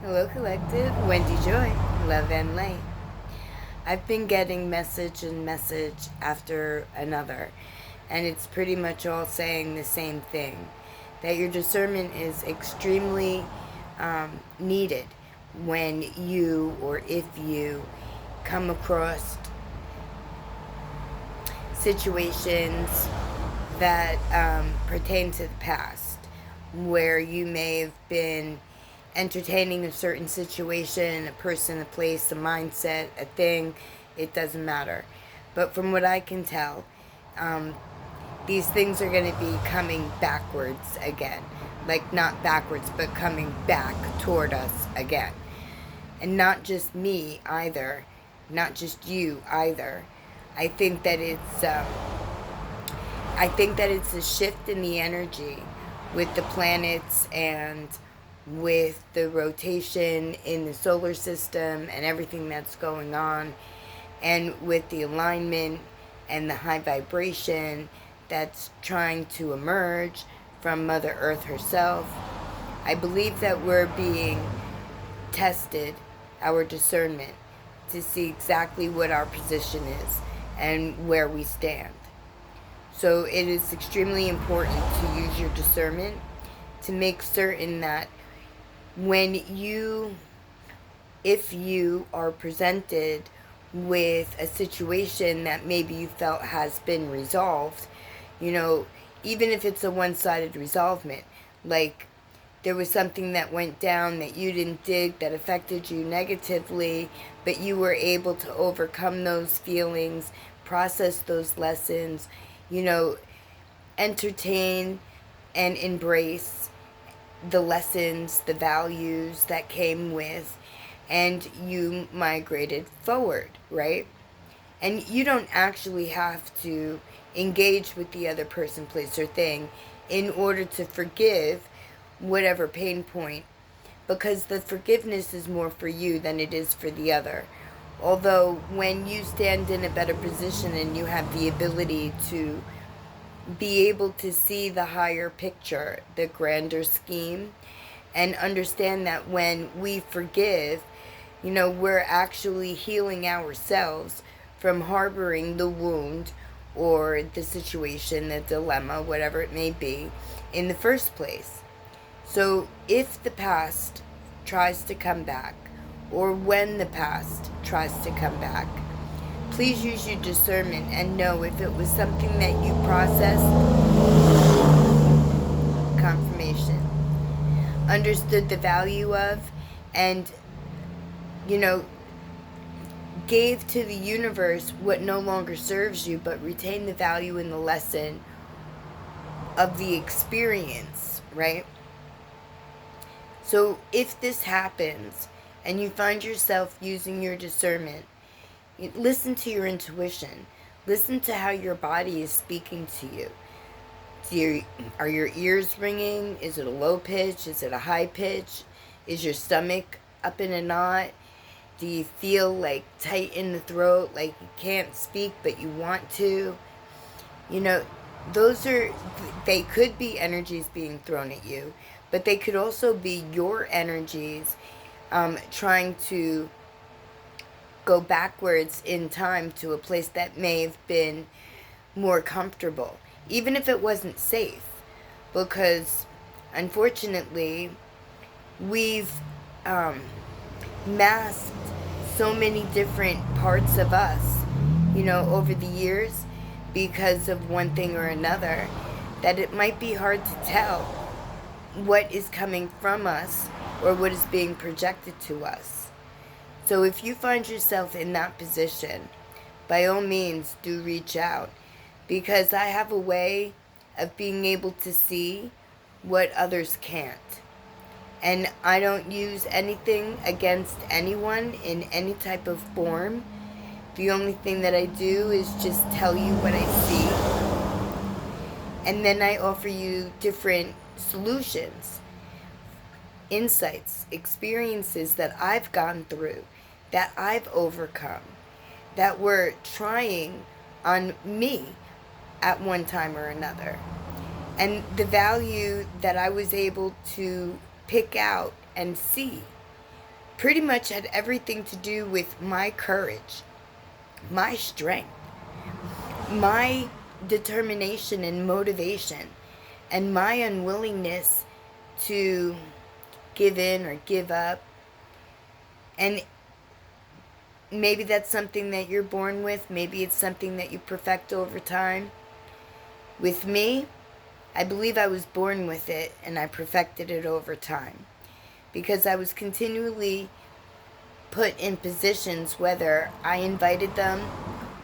Hello, Collective. Wendy Joy, Love and Light. I've been getting message and message after another, and it's pretty much all saying the same thing, that your discernment is extremely needed when you or if you come across situations that pertain to the past, where you may have been entertaining a certain situation, a person, a place, a mindset, a thing. It doesn't matter. But from what I can tell, these things are going to be coming backwards again. Like, not backwards, but coming back toward us again. And not just me either, not just you either. I think that it's a shift in the energy with the planets and with the rotation in the solar system and everything that's going on, and with the alignment and the high vibration that's trying to emerge from Mother Earth herself. I believe that we're being tested, our discernment, to see exactly what our position is and where we stand. So it is extremely important to use your discernment to make certain that if you are presented with a situation that maybe you felt has been resolved, even if it's a one-sided resolvement, like there was something that went down that you didn't dig, that affected you negatively, but you were able to overcome those feelings, process those lessons, entertain and embrace the lessons, the values that came with, and you migrated forward, right? And you don't actually have to engage with the other person, place, or thing in order to forgive whatever pain point, because the forgiveness is more for you than it is for the other. Although when you stand in a better position and you have the ability to be able to see the higher picture, the grander scheme, and understand that when we forgive, we're actually healing ourselves from harboring the wound or the situation, the dilemma, whatever it may be, in the first place. So if the past tries to come back, or when the past tries to come back, please use your discernment and know if it was something that you processed, confirmation, understood the value of, and, gave to the universe what no longer serves you, but retain the value and the lesson of the experience, right? So if this happens and you find yourself using your discernment, listen to your intuition. Listen to how your body is speaking to you. Are your ears ringing? Is it a low pitch? Is it a high pitch? Is your stomach up in a knot? Do you feel like tight in the throat, like you can't speak but you want to? They could be energies being thrown at you, but they could also be your energies trying to go backwards in time to a place that may have been more comfortable, even if it wasn't safe. Because, unfortunately, we've masked so many different parts of us, over the years because of one thing or another, that it might be hard to tell what is coming from us or what is being projected to us. So if you find yourself in that position, by all means, do reach out, because I have a way of being able to see what others can't. And I don't use anything against anyone in any type of form. The only thing that I do is just tell you what I see. And then I offer you different solutions, insights, experiences that I've gone through, that I've overcome, that were trying on me at one time or another. And the value that I was able to pick out and see pretty much had everything to do with my courage, my strength, my determination and motivation, and my unwillingness to give in or give up. And maybe that's something that you're born with. Maybe it's something that you perfect over time. With me, I believe I was born with it and I perfected it over time. Because I was continually put in positions, whether I invited them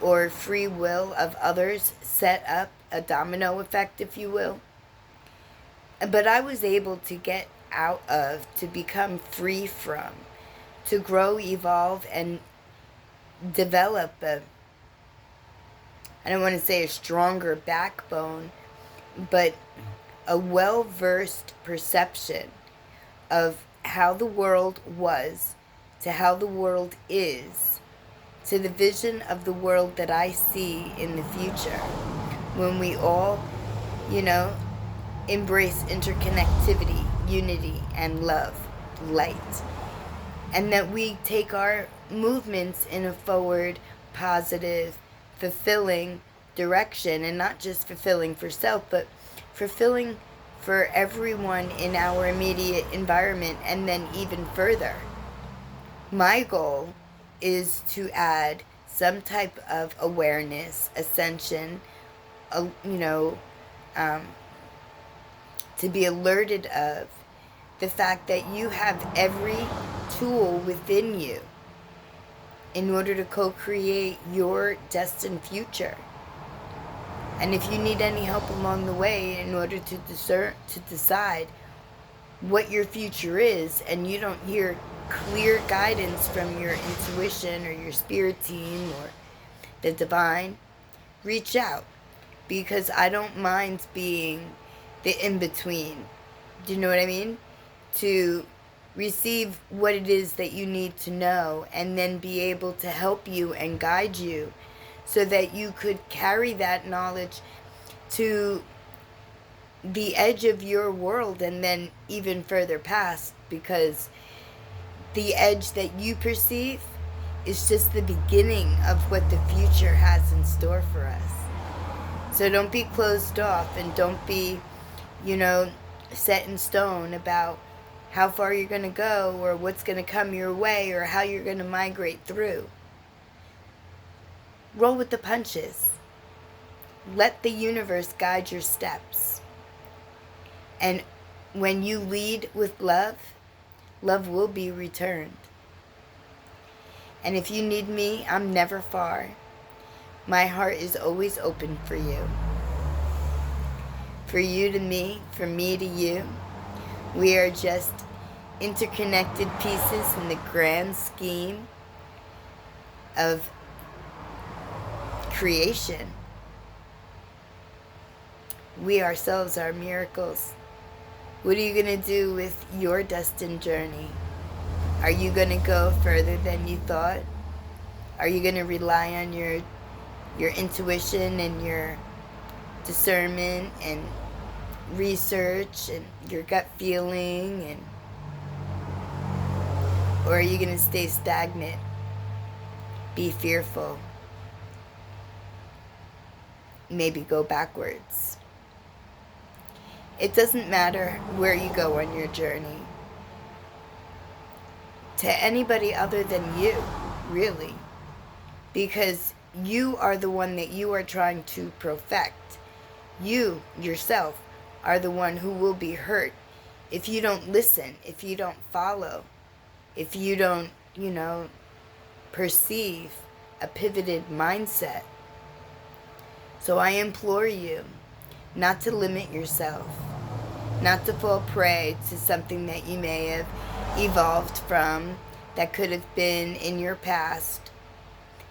or free will of others set up a domino effect, if you will. But I was able to get out of, to become free from, to grow, evolve, and develop I don't want to say a stronger backbone, but a well-versed perception of how the world was to how the world is to the vision of the world that I see in the future when we all, embrace interconnectivity, unity, and love, light. And that we take our movements in a forward, positive, fulfilling direction, and not just fulfilling for self, but fulfilling for everyone in our immediate environment, and then even further. My goal is to add some type of awareness, ascension, to be alerted of the fact that you have every tool within you in order to co-create your destined future. And if you need any help along the way in order to decide what your future is, and you don't hear clear guidance from your intuition or your spirit team or the divine, reach out, because I don't mind being the in-between. Do you know what I mean? To receive what it is that you need to know, and then be able to help you and guide you so that you could carry that knowledge to the edge of your world and then even further past, because the edge that you perceive is just the beginning of what the future has in store for us. So don't be closed off, and don't be, set in stone about how far you're going to go or what's going to come your way or how you're going to migrate through. Roll with the punches. Let the universe guide your steps. And when you lead with love, love will be returned. And if you need me, I'm never far. My heart is always open for you. For you to me, for me to you. We are just interconnected pieces in the grand scheme of creation. We ourselves are miracles. What are you going to do with your destined journey? Are you going to go further than you thought? Are you going to rely on your intuition and your discernment and research and your gut feeling, or are you going to stay stagnant, be fearful, maybe go backwards? It doesn't matter where you go on your journey. To anybody other than you, really. Because you are the one that you are trying to perfect. You, yourself, are the one who will be hurt if you don't listen, if you don't follow, if you don't, perceive a pivoted mindset. So I implore you not to limit yourself, not to fall prey to something that you may have evolved from, that could have been in your past,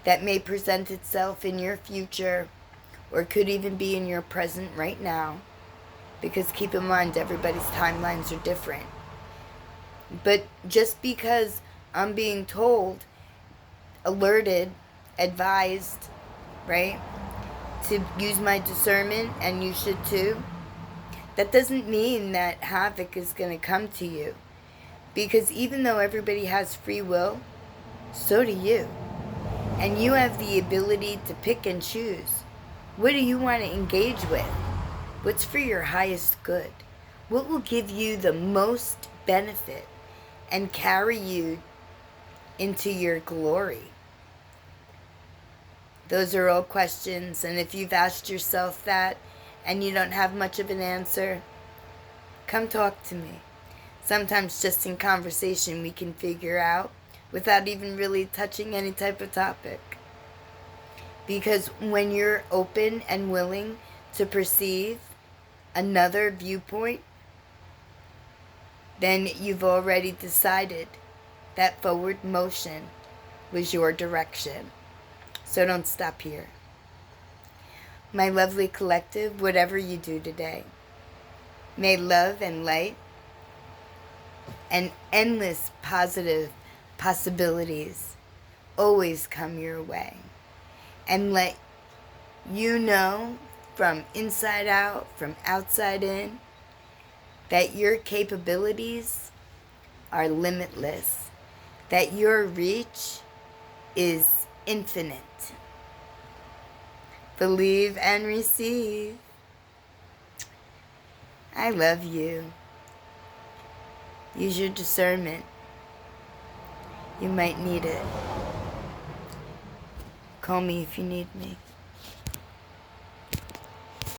that may present itself in your future, or could even be in your present right now. Because keep in mind, everybody's timelines are different. But just because I'm being told, alerted, advised, right, to use my discernment, and you should too, that doesn't mean that havoc is going to come to you. Because even though everybody has free will, so do you. And you have the ability to pick and choose. What do you want to engage with? What's for your highest good? What will give you the most benefit and carry you into your glory? Those are all questions, and if you've asked yourself that and you don't have much of an answer, come talk to me. Sometimes just in conversation we can figure out without even really touching any type of topic. Because when you're open and willing to perceive another viewpoint, then you've already decided that forward motion was your direction. So don't stop here. My lovely collective, whatever you do today, may love and light and endless positive possibilities always come your way. And let you know from inside out, from outside in, that your capabilities are limitless, that your reach is infinite. Believe and receive. I love you. Use your discernment. You might need it. Call me if you need me.